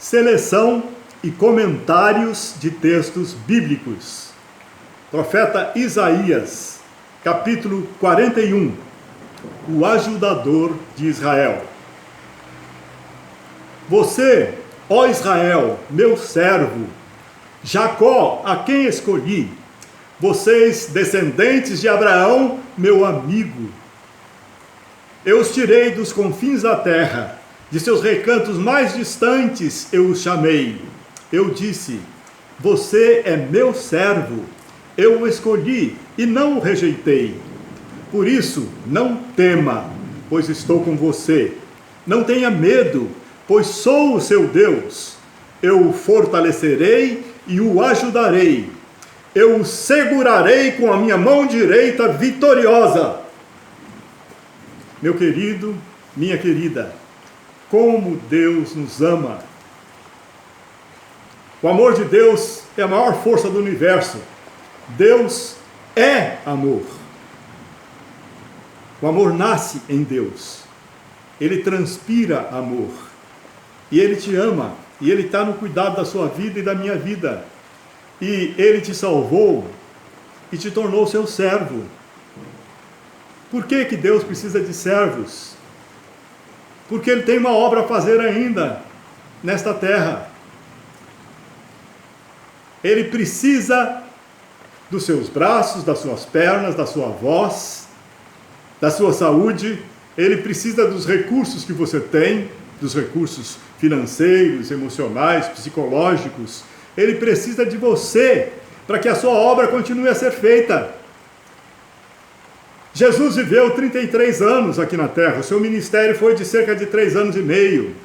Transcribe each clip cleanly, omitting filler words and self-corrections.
Seleção e comentários de textos bíblicos. Profeta Isaías, capítulo 41, o ajudador de Israel. Você, ó Israel, meu servo, Jacó, a quem escolhi, vocês, descendentes de Abraão, meu amigo. Eu os tirei dos confins da terra, de seus recantos mais distantes eu os chamei. Eu disse, você é meu servo, eu o escolhi e não o rejeitei. Por isso, não tema, pois estou com você. Não tenha medo, pois sou o seu Deus. Eu o fortalecerei e o ajudarei. Eu o segurarei com a minha mão direita vitoriosa. Meu querido, minha querida, como Deus nos ama. O amor de Deus é a maior força do universo. Deus é amor. O amor nasce em Deus. Ele transpira amor. E Ele te ama. E Ele está no cuidado da sua vida e da minha vida. E Ele te salvou e te tornou seu servo. Por que que Deus precisa de servos? Porque Ele tem uma obra a fazer ainda nesta terra. Ele precisa dos seus braços, das suas pernas, da sua voz, da sua saúde. Ele precisa dos recursos que você tem, dos recursos financeiros, emocionais, psicológicos. Ele precisa de você para que a sua obra continue a ser feita. Jesus viveu 33 anos aqui na terra. O seu ministério foi de cerca de 3 anos e meio.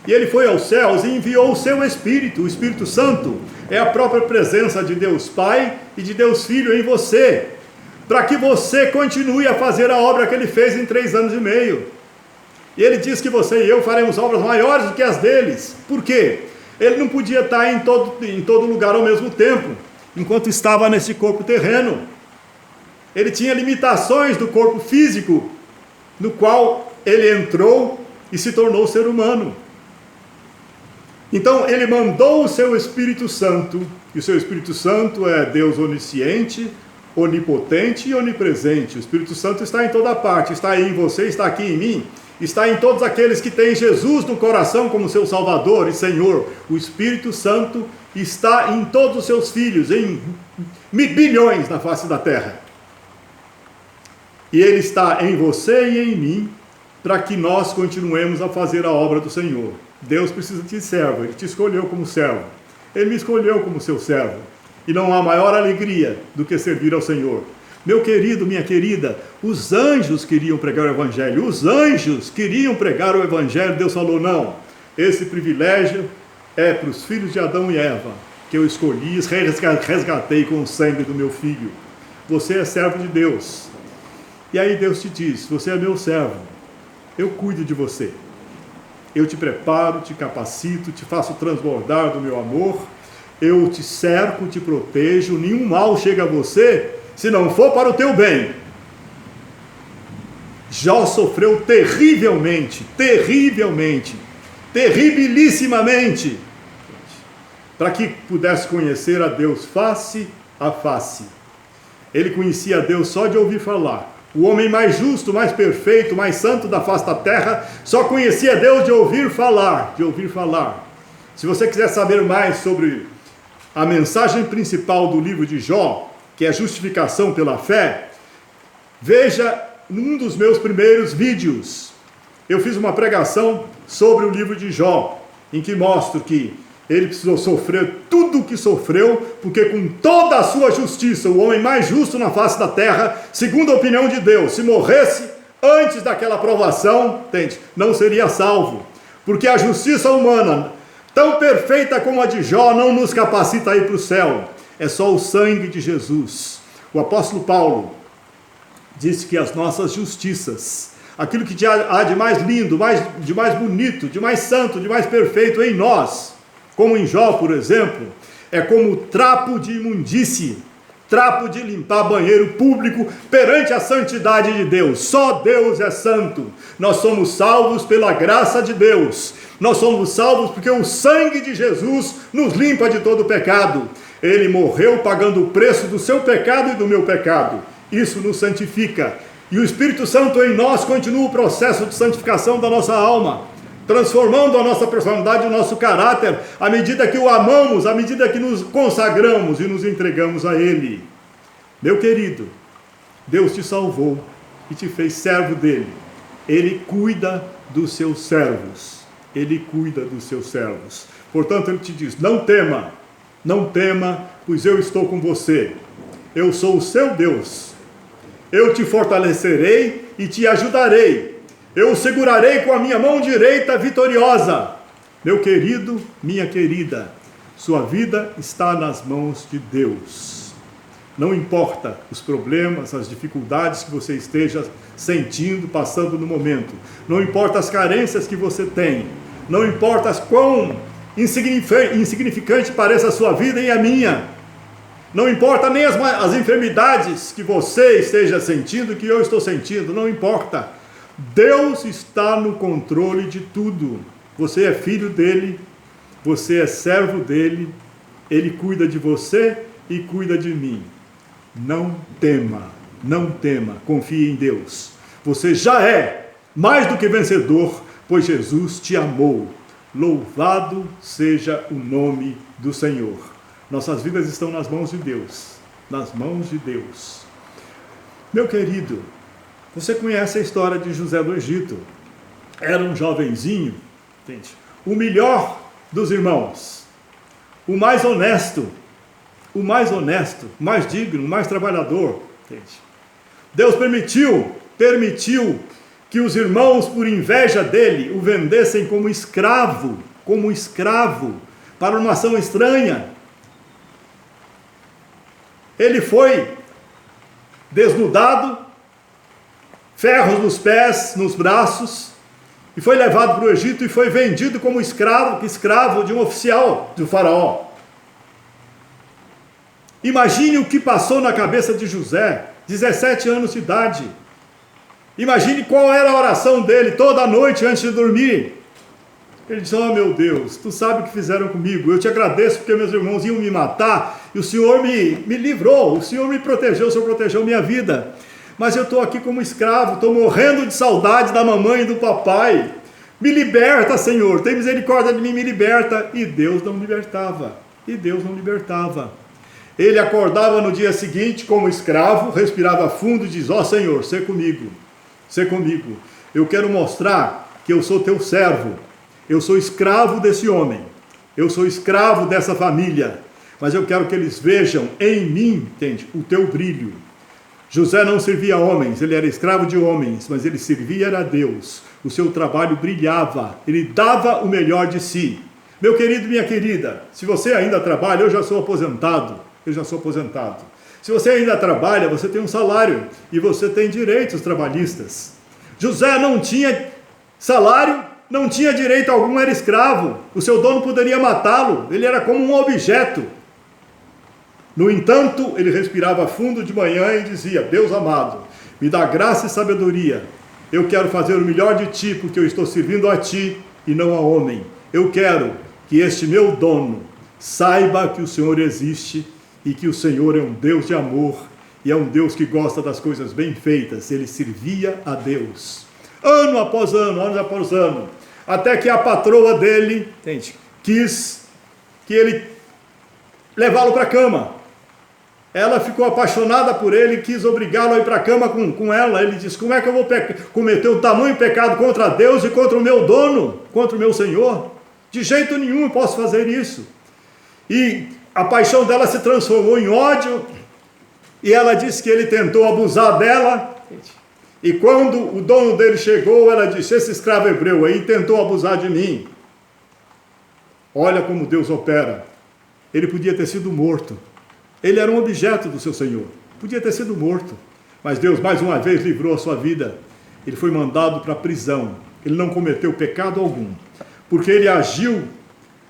E ele foi aos céus e enviou o seu Espírito. O Espírito Santo é a própria presença de Deus Pai e de Deus Filho em você, para que você continue a fazer a obra que ele fez em 3 anos e meio. E ele diz que você e eu faremos obras maiores do que as deles. Por quê? Ele não podia estar em todo lugar ao mesmo tempo, enquanto estava nesse corpo terreno. Ele tinha limitações do corpo físico, no qual ele entrou e se tornou ser humano. Então ele mandou o seu Espírito Santo, e o seu Espírito Santo é Deus onisciente, onipotente e onipresente. O Espírito Santo está em toda parte, está aí em você, está aqui em mim, está em todos aqueles que têm Jesus no coração como seu Salvador e Senhor. O Espírito Santo está em todos os seus filhos, em bilhões na face da terra. E Ele está em você e em mim, para que nós continuemos a fazer a obra do Senhor. Deus precisa de servo, Ele te escolheu como servo. Ele me escolheu como seu servo. E não há maior alegria do que servir ao Senhor. Meu querido, minha querida, os anjos queriam pregar o Evangelho. Os anjos queriam pregar o Evangelho. Deus falou, não, esse privilégio é para os filhos de Adão e Eva, que eu escolhi e resgatei com o sangue do meu filho. Você é servo de Deus. E aí Deus te diz, você é meu servo, eu cuido de você. Eu te preparo, te capacito, te faço transbordar do meu amor, eu te cerco, te protejo, nenhum mal chega a você, se não for para o teu bem. Jó sofreu terrivelmente, terribilissimamente, para que pudesse conhecer a Deus face a face. Ele conhecia a Deus só de ouvir falar. O homem mais justo, mais perfeito, mais santo da face da terra, só conhecia Deus de ouvir falar, Se você quiser saber mais sobre a mensagem principal do livro de Jó, que é justificação pela fé, veja num dos meus primeiros vídeos. Eu fiz uma pregação sobre o livro de Jó, em que mostro que ele precisou sofrer tudo o que sofreu, porque com toda a sua justiça, o homem mais justo na face da terra, segundo a opinião de Deus, se morresse antes daquela provação, entende? Não seria salvo. Porque a justiça humana, tão perfeita como a de Jó, não nos capacita a ir para o céu. É só o sangue de Jesus. O apóstolo Paulo disse que as nossas justiças, aquilo que há de mais lindo, de mais bonito, de mais santo, de mais perfeito em nós, como em Jó, por exemplo, é como trapo de imundície, trapo de limpar banheiro público perante a santidade de Deus. Só Deus é santo. Nós somos salvos pela graça de Deus. Nós somos salvos porque o sangue de Jesus nos limpa de todo pecado. Ele morreu pagando o preço do seu pecado e do meu pecado. Isso nos santifica. E o Espírito Santo em nós continua o processo de santificação da nossa alma, transformando a nossa personalidade e o nosso caráter, à medida que o amamos, à medida que nos consagramos e nos entregamos a Ele. Meu querido, Deus te salvou e te fez servo dele. Ele cuida dos seus servos. Ele cuida dos seus servos. Portanto, Ele te diz, não tema, pois eu estou com você. Eu sou o seu Deus. Eu te fortalecerei e te ajudarei. Eu o segurarei com a minha mão direita vitoriosa. Meu querido, minha querida, sua vida está nas mãos de Deus. Não importa os problemas, as dificuldades que você esteja sentindo, passando no momento. Não importa as carências que você tem. Não importa quão insignificante pareça a sua vida e a minha. Não importa nem as enfermidades que você esteja sentindo, que eu estou sentindo. Não importa. Deus está no controle de tudo. Você é filho dele, você é servo dele, ele cuida de você e cuida de mim. Não tema, confie em Deus. Você já é mais do que vencedor, pois Jesus te amou. Louvado seja o nome do Senhor. Nossas vidas estão nas mãos de Deus, nas mãos de Deus. Meu querido, você conhece a história de José do Egito. Era um jovenzinho, entende? O melhor dos irmãos, o mais honesto, o mais digno, o mais trabalhador, entende? Deus permitiu que os irmãos, por inveja dele, o vendessem como escravo, para uma nação estranha. Ele foi desnudado, ferros nos pés, nos braços, e foi levado para o Egito e foi vendido como escravo de um oficial do faraó. Imagine o que passou na cabeça de José, 17 anos de idade. Imagine qual era a oração dele toda noite antes de dormir. Ele disse, oh meu Deus, tu sabe o que fizeram comigo, eu te agradeço porque meus irmãos iam me matar, e o Senhor me livrou, o Senhor me protegeu, o Senhor protegeu minha vida, mas eu estou aqui como escravo, estou morrendo de saudade da mamãe e do papai, me liberta, Senhor, tem misericórdia de mim, me liberta. E Deus não libertava, Ele acordava no dia seguinte como escravo, respirava fundo e diz, ó Senhor, sê comigo, eu quero mostrar que eu sou teu servo. Eu sou escravo desse homem, eu sou escravo dessa família, mas eu quero que eles vejam em mim, entende, o teu brilho. José não servia a homens, ele era escravo de homens, mas ele servia a Deus. O seu trabalho brilhava, ele dava o melhor de si. Meu querido, minha querida, se você ainda trabalha, eu já sou aposentado. Se você ainda trabalha, você tem um salário e você tem direitos trabalhistas. José não tinha salário, não tinha direito algum, era escravo. O seu dono poderia matá-lo, ele era como um objeto. No entanto, ele respirava fundo de manhã e dizia, Deus amado, me dá graça e sabedoria. Eu quero fazer o melhor de ti, porque eu estou servindo a ti e não a homem. Eu quero que este meu dono saiba que o Senhor existe e que o Senhor é um Deus de amor e é um Deus que gosta das coisas bem feitas. Ele servia a Deus. Ano após ano, até que a patroa dele, entende, quis que ele levá-lo para a cama. Ela ficou apaixonada por ele, quis obrigá-lo a ir para a cama com ela. Ele disse, como é que eu vou cometer um tamanho pecado contra Deus e contra o meu dono, contra o meu Senhor? De jeito nenhum eu posso fazer isso. E a paixão dela se transformou em ódio, e ela disse que ele tentou abusar dela. E quando o dono dele chegou, ela disse, esse escravo hebreu aí tentou abusar de mim. Olha como Deus opera. Ele podia ter sido morto. Ele era um objeto do seu Senhor. Podia ter sido morto. Mas Deus mais uma vez livrou a sua vida. Ele foi mandado para a prisão. Ele não cometeu pecado algum. Porque ele agiu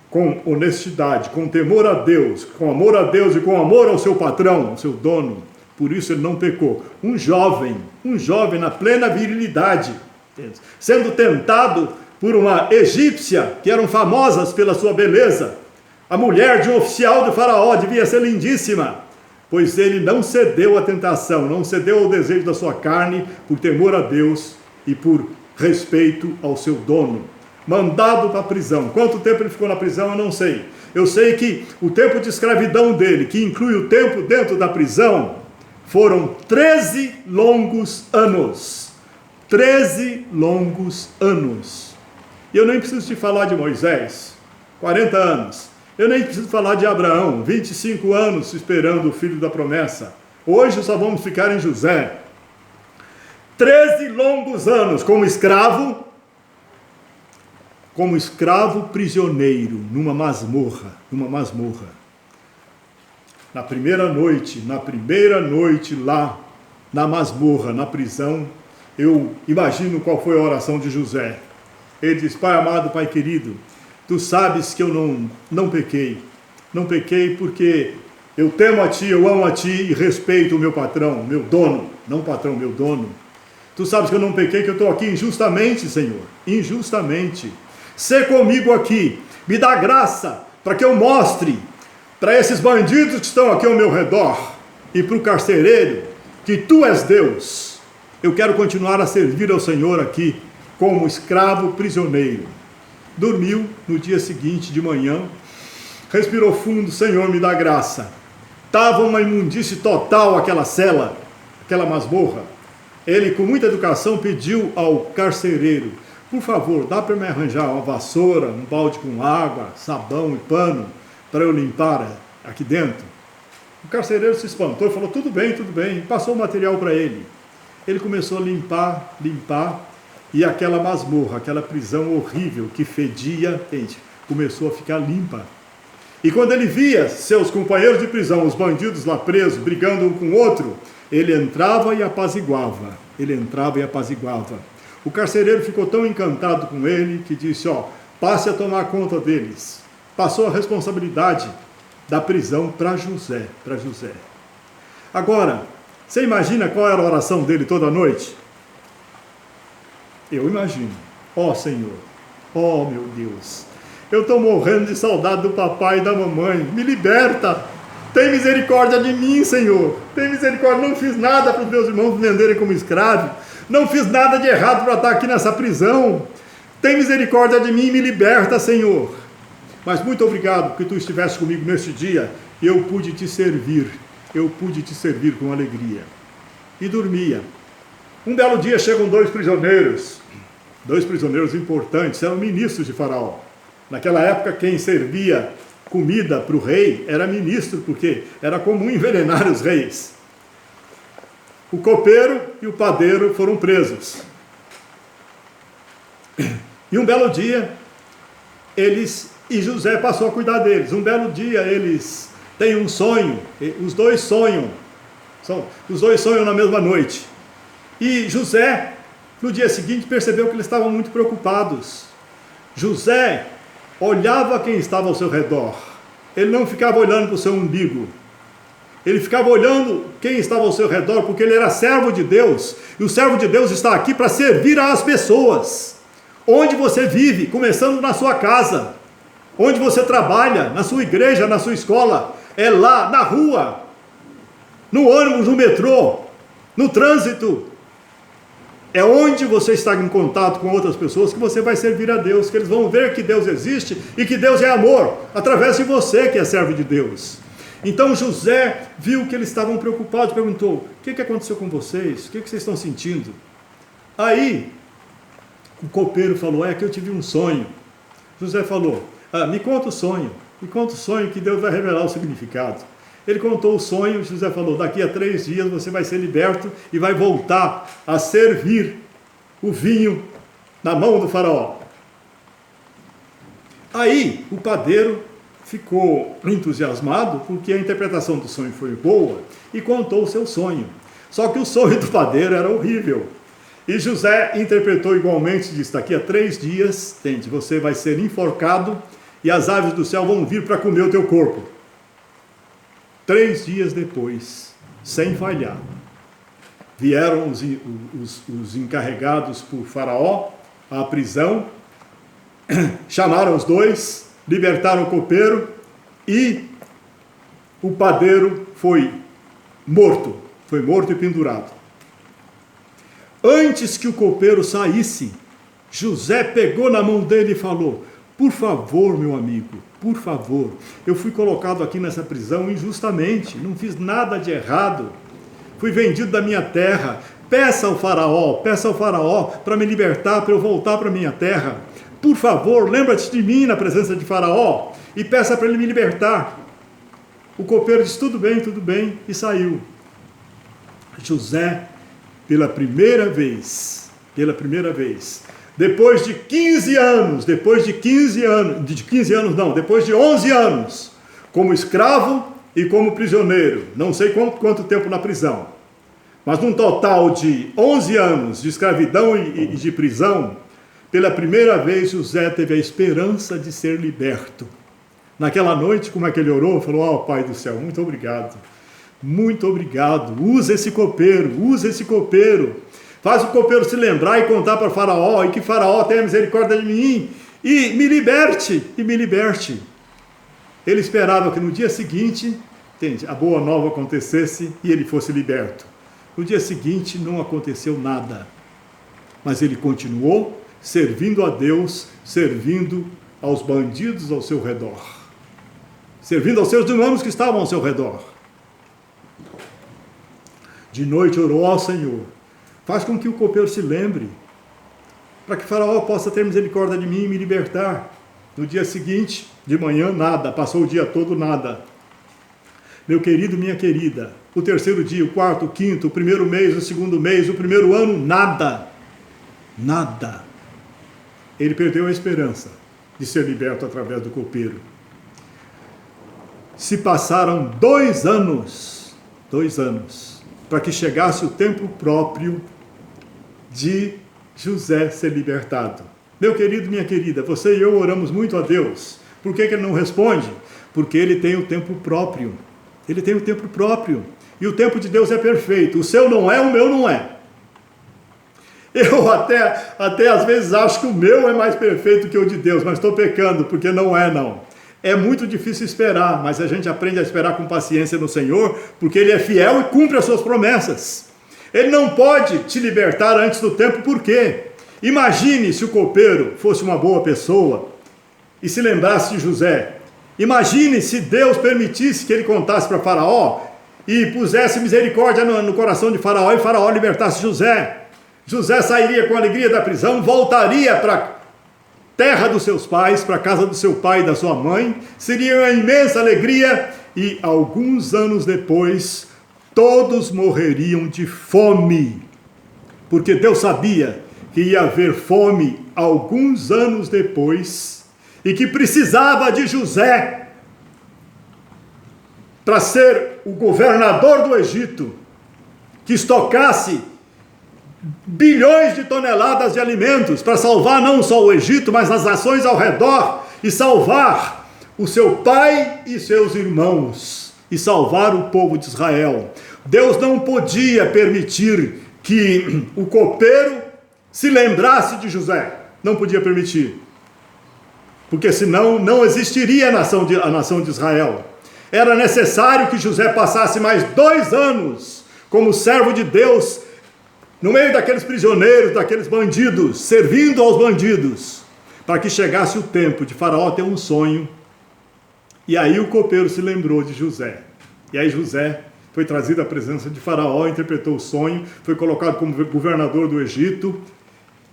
com honestidade, com temor a Deus, com amor a Deus e com amor ao seu patrão, ao seu dono. Por isso ele não pecou. Um jovem na plena virilidade, sendo tentado por uma egípcia, que eram famosas pela sua beleza. A mulher de um oficial de Faraó devia ser lindíssima, pois ele não cedeu à tentação, não cedeu ao desejo da sua carne, por temor a Deus e por respeito ao seu dono. Mandado para a prisão. Quanto tempo ele ficou na prisão, eu não sei. Eu sei que o tempo de escravidão dele, que inclui o tempo dentro da prisão, foram 13 longos anos. 13 longos anos. E eu nem preciso te falar de Moisés, 40 anos. Eu nem preciso falar de Abraão, 25 anos esperando o filho da promessa. Hoje só vamos ficar em José. 13 longos anos como escravo prisioneiro, numa masmorra. Na primeira noite lá na masmorra, na prisão, eu imagino qual foi a oração de José. Ele diz: Pai amado, Pai querido, tu sabes que eu não pequei. Não pequei porque eu temo a ti, eu amo a ti e respeito o meu patrão, meu dono. Não patrão, meu dono. Tu sabes que eu não pequei, que eu estou aqui injustamente, Senhor. Injustamente. Sê comigo aqui. Me dá graça para que eu mostre para esses bandidos que estão aqui ao meu redor e para o carcereiro que tu és Deus. Eu quero continuar a servir ao Senhor aqui como escravo prisioneiro. Dormiu no dia seguinte de manhã, respirou fundo: Senhor, me dá graça. Estava uma imundície total aquela cela, aquela masmorra. Ele, com muita educação, pediu ao carcereiro: por favor, dá para me arranjar uma vassoura, um balde com água, sabão e pano, para eu limpar aqui dentro? O carcereiro se espantou e falou: tudo bem, e passou o material para ele. Ele começou a limpar, e aquela masmorra, aquela prisão horrível que fedia, começou a ficar limpa. E quando ele via seus companheiros de prisão, os bandidos lá presos, brigando um com o outro, ele entrava e apaziguava. O carcereiro ficou tão encantado com ele que disse: passe a tomar conta deles. Passou a responsabilidade da prisão para José. Agora, você imagina qual era a oração dele toda noite? Eu imagino: Senhor, meu Deus, eu estou morrendo de saudade do papai e da mamãe, me liberta, tem misericórdia de mim, Senhor, tem misericórdia, não fiz nada para os meus irmãos me venderem como escravo, não fiz nada de errado para estar aqui nessa prisão, tem misericórdia de mim e me liberta, Senhor. Mas muito obrigado que tu estivesse comigo neste dia, e eu pude te servir com alegria. E dormia. Um belo dia chegam dois prisioneiros importantes, eram ministros de Faraó. Naquela época, quem servia comida para o rei era ministro, porque era comum envenenar os reis. O copeiro e o padeiro foram presos. E um belo dia, José passou a cuidar deles. Um belo dia, eles têm um sonho, os dois sonham na mesma noite. E José, no dia seguinte, percebeu que eles estavam muito preocupados. José olhava quem estava ao seu redor. Ele não ficava olhando para o seu umbigo. Ele ficava olhando quem estava ao seu redor, porque ele era servo de Deus. E o servo de Deus está aqui para servir às pessoas. Onde você vive, começando na sua casa. Onde você trabalha, na sua igreja, na sua escola. É lá, na rua, no ônibus, no metrô, no trânsito. É onde você está em contato com outras pessoas que você vai servir a Deus, que eles vão ver que Deus existe e que Deus é amor, através de você que é servo de Deus. Então José viu que eles estavam preocupados, perguntou: o que aconteceu com vocês? O que vocês estão sentindo? Aí o copeiro falou: é que eu tive um sonho. José falou: me conta o sonho que Deus vai revelar o significado. Ele contou o sonho. José falou: daqui a 3 dias você vai ser liberto e vai voltar a servir o vinho na mão do faraó. Aí o padeiro ficou entusiasmado, porque a interpretação do sonho foi boa, e contou o seu sonho. Só que o sonho do padeiro era horrível. E José interpretou igualmente, disse: daqui a 3 dias, você vai ser enforcado e as aves do céu vão vir para comer o teu corpo. 3 dias depois, sem falhar, vieram os encarregados por Faraó à prisão, chamaram os dois, libertaram o copeiro e o padeiro foi morto e pendurado. Antes que o copeiro saísse, José pegou na mão dele e falou: por favor, meu amigo, por favor, eu fui colocado aqui nessa prisão injustamente, não fiz nada de errado, fui vendido da minha terra, peça ao faraó para me libertar, para eu voltar para minha terra, por favor, lembra-te de mim na presença de faraó, e peça para ele me libertar. O copeiro disse: tudo bem, e saiu. José, depois de 11 anos, como escravo e como prisioneiro, não sei quanto tempo na prisão, mas num total de 11 anos de escravidão e de prisão, pela primeira vez José teve a esperança de ser liberto. Naquela noite, como é que ele orou? Falou: ó, Pai do céu, muito obrigado, usa esse copeiro, faz o copeiro se lembrar e contar para Faraó, e que Faraó tenha misericórdia de mim, e me liberte. Ele esperava que no dia seguinte, a boa nova acontecesse e ele fosse liberto. No dia seguinte não aconteceu nada, mas ele continuou servindo a Deus, servindo aos bandidos ao seu redor, servindo aos seus irmãos que estavam ao seu redor. De noite orou ao Senhor: faz com que o copeiro se lembre, para que Faraó possa ter misericórdia de mim e me libertar. No dia seguinte, de manhã, nada, passou o dia todo, nada. Meu querido, minha querida, o terceiro dia, o quarto, o quinto, o primeiro mês, o segundo mês, o primeiro ano, nada. Ele perdeu a esperança de ser liberto através do copeiro. Se passaram 2 anos, para que chegasse o tempo próprio de José ser libertado. Meu querido, minha querida, você e eu oramos muito a Deus. Por que ele não responde? Porque ele tem o tempo próprio. E o tempo de Deus é perfeito. O seu não é, o meu não é. Eu até às vezes acho que o meu é mais perfeito que o de Deus, mas estou pecando, porque não é, não. É muito difícil esperar, mas a gente aprende a esperar com paciência no Senhor, porque Ele é fiel e cumpre as suas promessas. Ele não pode te libertar antes do tempo, por quê? Imagine se o copeiro fosse uma boa pessoa e se lembrasse de José. Imagine se Deus permitisse que ele contasse para Faraó e pusesse misericórdia no coração de Faraó, e Faraó libertasse José. José sairia com alegria da prisão, voltaria para a terra dos seus pais, para a casa do seu pai e da sua mãe, seria uma imensa alegria, e alguns anos depois, todos morreriam de fome, porque Deus sabia que ia haver fome alguns anos depois, e que precisava de José para ser o governador do Egito, que estocasse bilhões de toneladas de alimentos para salvar não só o Egito, mas as nações ao redor, e salvar o seu pai e seus irmãos, e salvar o povo de Israel. Deus não podia permitir que o copeiro se lembrasse de José, não podia permitir, porque senão não existiria a nação de Israel. Era necessário que José passasse mais 2 anos como servo de Deus, no meio daqueles prisioneiros, daqueles bandidos, servindo aos bandidos, para que chegasse o tempo de Faraó ter um sonho. E aí o copeiro se lembrou de José. E aí José foi trazido à presença de Faraó, interpretou o sonho, foi colocado como governador do Egito,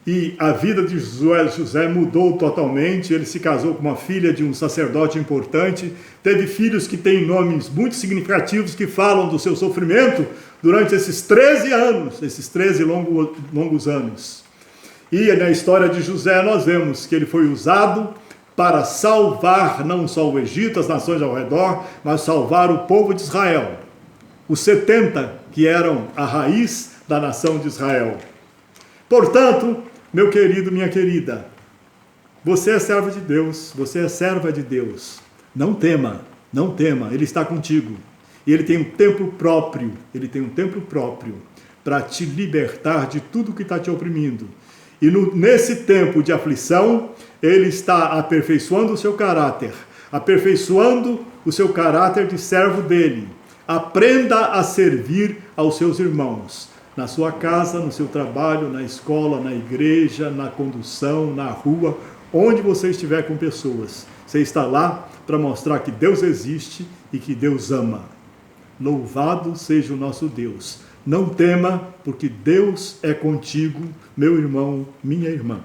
e a vida de José mudou totalmente. Ele se casou com uma filha de um sacerdote importante, teve filhos que têm nomes muito significativos, que falam do seu sofrimento durante esses 13 anos, esses 13 longos anos. E na história de José nós vemos que ele foi usado para salvar não só o Egito, as nações ao redor, mas salvar o povo de Israel, os 70 que eram a raiz da nação de Israel. Portanto, meu querido, minha querida, você é servo de Deus, você é serva de Deus. Não tema, Ele está contigo. E Ele tem um tempo próprio, para te libertar de tudo que está te oprimindo. E nesse tempo de aflição, ele está aperfeiçoando o seu caráter, aperfeiçoando o seu caráter de servo dele. Aprenda a servir aos seus irmãos, na sua casa, no seu trabalho, na escola, na igreja, na condução, na rua, onde você estiver com pessoas. Você está lá para mostrar que Deus existe e que Deus ama. Louvado seja o nosso Deus. Não tema, porque Deus é contigo, meu irmão, minha irmã.